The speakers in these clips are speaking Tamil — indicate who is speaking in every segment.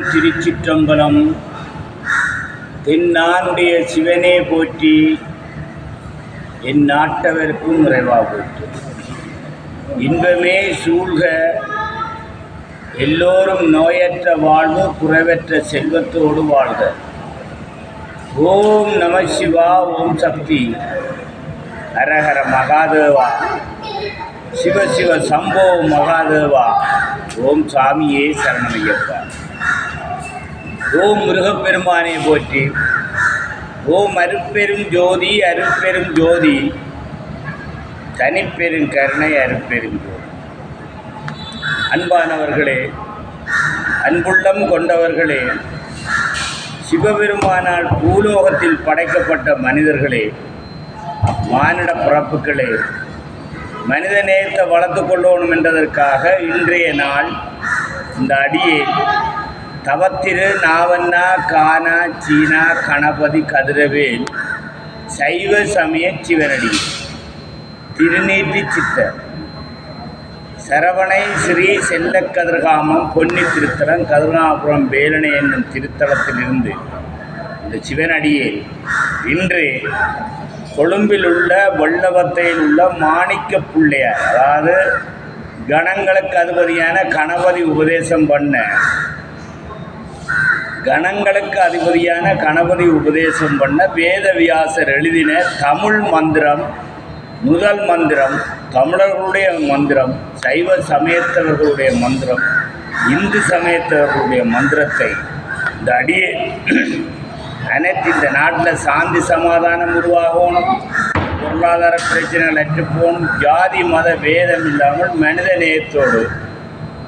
Speaker 1: திருச்சிற்றம்பலம். தென்னானுடைய சிவனே போற்றி, என் நாட்டவருக்கும் நிறைவா போற்றி. இன்பமே சூழ்க, எல்லோரும் நோயற்ற வாழ்வு, குறைவற்ற செல்வத்தோடு வாழ்க. ஓம் நம சிவா. ஓம் சக்தி. ஹரஹர மகாதேவா. சிவ சிவ சம்போ மகாதேவா. ஓம் சாமியே சரணமையப்பா. ஓம் முருகப்பெருமானை போற்றி. ஓம் அருட்பெரும் ஜோதி, அருட்பெரும் ஜோதி, தனிப்பெரும் கருணை, அருட்பெரும் ஜோதி. அன்பானவர்களே, அன்புள்ளம் கொண்டவர்களே, சிவபெருமானால் பூலோகத்தில் படைக்கப்பட்ட மனிதர்களே, மானிட பிறப்புகளே, மனித நேயத்தை வளர்த்து கொள்ளணும் என்பதற்காக இன்றைய நாள் இந்த அடியே தவத்திரு நாவண்ணா கானா சீனா கணபதி கதிரவேல் சைவ சமய சிவனடி திருநீற்றி சித்தர் சரவணை ஸ்ரீ செல்ல கதிர்காமம் பொன்னி திருத்தலம் கதிர்காமபுரம் வேலனை என்னும் திருத்தலத்திலிருந்து இந்த சிவனடியே இன்று கொழும்பில் உள்ள வல்லவத்தையில் உள்ள மாணிக்க பிள்ளையார், அதாவது கணங்களுக்கு அதிபதியான கணபதி உபதேசம் பண்ண வேதவியாசர் எழுதின தமிழ் மந்திரம், முதல் மந்திரம், தமிழர்களுடைய மந்திரம், சைவ சமயத்தவர்களுடைய மந்திரம், இந்து சமயத்தவர்களுடைய மந்திரத்தை இந்த அடியே அனைத்து இந்த நாட்டில் சாந்தி சமாதானம் உருவாகணும், பொருளாதார பிரச்சனைகள் அற்று போகணும், ஜாதி மத வேதம் இல்லாமல் மனித நேயத்தோடு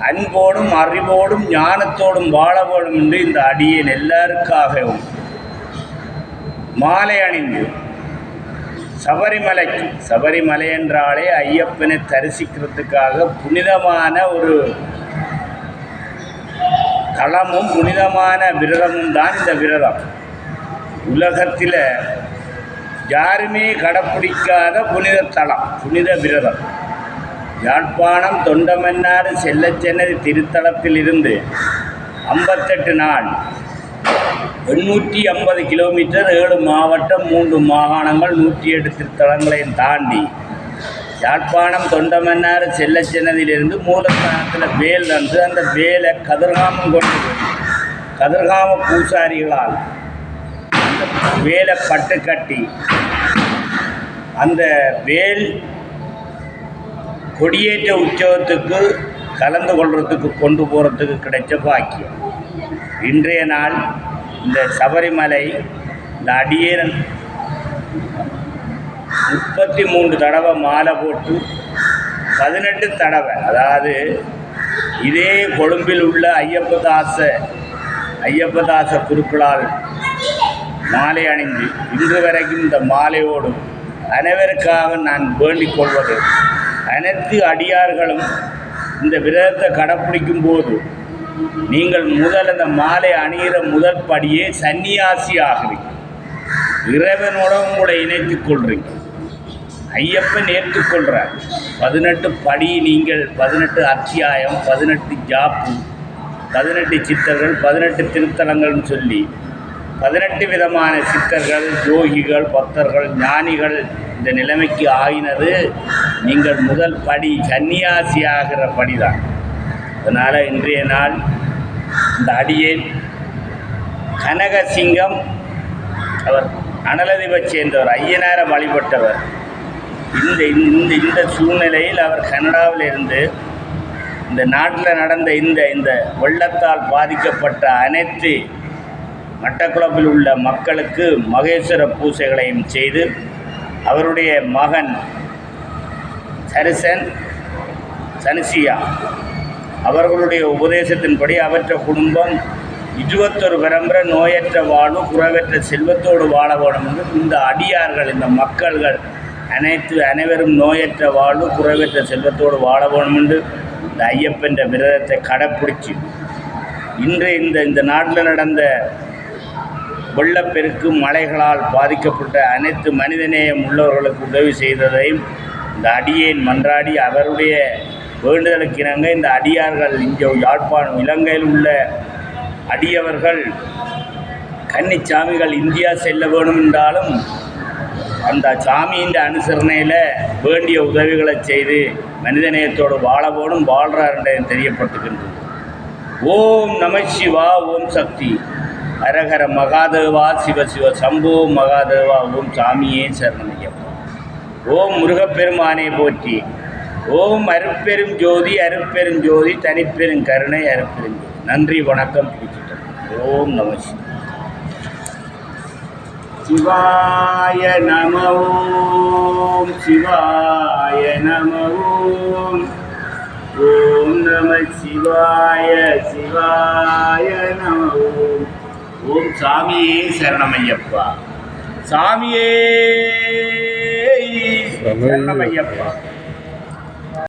Speaker 1: அன்போடும் அறிவோடும் ஞானத்தோடும் வாழ வேண்டும் என்று இந்த அடியேன் எல்லாருக்காகவும் மாலை அணிந்து சபரிமலை என்றாலே ஐயப்பனை தரிசிக்கிறதுக்காக புனிதமான ஒரு தலமும் புனிதமான விரதமும் தான் இந்த விரதம். உலகத்தில் யாருமே கடைப்பிடிக்காத புனித தலம், புனித விரதம். யாழ்ப்பாணம் தொண்டமன்னாறு செல்லச்சென்னதி திருத்தலத்தில் இருந்து 58 நாள் 850 கிலோமீட்டர், 7 மாவட்டம், 3 மாகாணங்கள், 108 திருத்தலங்களையும் தாண்டி யாழ்ப்பாணம் தொண்டமன்னாறு செல்லச்சென்னதியிலிருந்து மூலஸ்தானத்தில் வேல் வந்து அந்த வேலை கதிர்காமம் கொண்டு கதிர்காம பூசாரிகளால் அந்த வேலை பட்டு கட்டி அந்த வேல் கொடியேற்ற உற்சவத்துக்கு கலந்து கொள்றதுக்கு கொண்டு போகிறதுக்கு கிடைச்ச பாக்கியம். இன்றைய நாள் இந்த சபரிமலை இந்த அடியேன் 33 தடவை மாலை போட்டு 18 தடவை, அதாவது இதே கொழும்பில் உள்ள ஐயப்பதாச குருக்களால் மாலை அணிந்து இன்று வரைக்கும் இந்த மாலையோடு அனைவருக்காக நான் வேண்டிக் கொள்வது, அனைத்து அடியார்களும் இந்த விரதத்தை கடைப்பிடிக்கும் போது நீங்கள் முதல் அந்த மாலை அணிகிற முதல் படியே சன்னியாசி ஆகிறீங்க. இறைவனோட உங்களை இணைத்துக் கொள்றீங்க. ஐயப்பன் ஏற்றுக்கொள்கிறார். 18 படி, நீங்கள் 18 அத்தியாயம், 18 ஜாப்பு, 18 சித்தர்கள், 18 திருத்தலங்கள்னு சொல்லி 18 விதமான சித்தர்கள், யோகிகள், பக்தர்கள், ஞானிகள் இந்த நிலைமைக்கு ஆகினது நீங்கள் முதல் படி சன்னியாசி ஆகிற படிதான். அதனால் இன்றைய நாள் இந்த அடியேன் கனகசிங்கம், அவர் அனலதிவை சேர்ந்தவர், ஐயனாரை வழிபட்டவர். இந்த சூழ்நிலையில் அவர் கனடாவில் இருந்து இந்த நாட்டில் நடந்த இந்த வெள்ளத்தால் பாதிக்கப்பட்ட அனைத்து மட்டக்களப்பில் உள்ள மக்களுக்கு மகேஸ்வர பூசைகளையும் செய்து அவருடைய மகன் சனிசியா அவர்களுடைய உபதேசத்தின்படி அவற்ற குடும்பம் 21 பரம்பரை நோயற்ற வாழ்வு, குறைவற்ற செல்வத்தோடு வாழ வேண்டும் என்று இந்த அடியார்கள், இந்த மக்கள்கள் அனைவரும் நோயற்ற வாழ்வு, குறைவற்ற செல்வத்தோடு வாழ வேண்டும் என்று இந்த ஐயப்பன் விரதத்தை கடைப்பிடிச்சு இன்று இந்த நாட்டில் நடந்த வெள்ளப்பெருக்கு மழைகளால் பாதிக்கப்பட்ட அனைத்து மனிதநேயம் உள்ளவர்களுக்கு உதவி செய்ததையும் இந்த அடியேன் மன்றாடி அவருடைய வேண்டுதலுக்கு இணங்க இந்த அடியார்கள் இங்கே யாழ்ப்பாணம் இலங்கையில் உள்ள அடியவர்கள் கன்னிச்சாமிகள் இந்தியா செல்ல வேணும் என்றாலும் அந்த சாமியின் அனுசரணையில் வேண்டிய உதவிகளை செய்து மனிதநேயத்தோடு வாழ வேணும், வாழ்கிறார் என்று தெரியப்பட்டுகின்றது. ஓம் நம சிவா, ஓம் சக்தி, ஹரஹர மகாதேவா, சிவ சிவ சம்போ மகாதேவா, ஓம் சாமியே சரணமையப்பா. ஓம் முருகப்பெருமானே போற்றி. ஓம் அருட்பெரும் ஜோதி, அருட்பெரும் ஜோதி, தனிப்பெரும் கருணை, அருட்பெரும் ஜோதி. நன்றி, வணக்கம். ஓம் நம சிவாய நம. ஓம் சிவாய நம. ஓம் நம சிவாய, சிவாய நம. ஓம் சாமியே சரணமையப்பா, சாமியே சரணமையப்பா.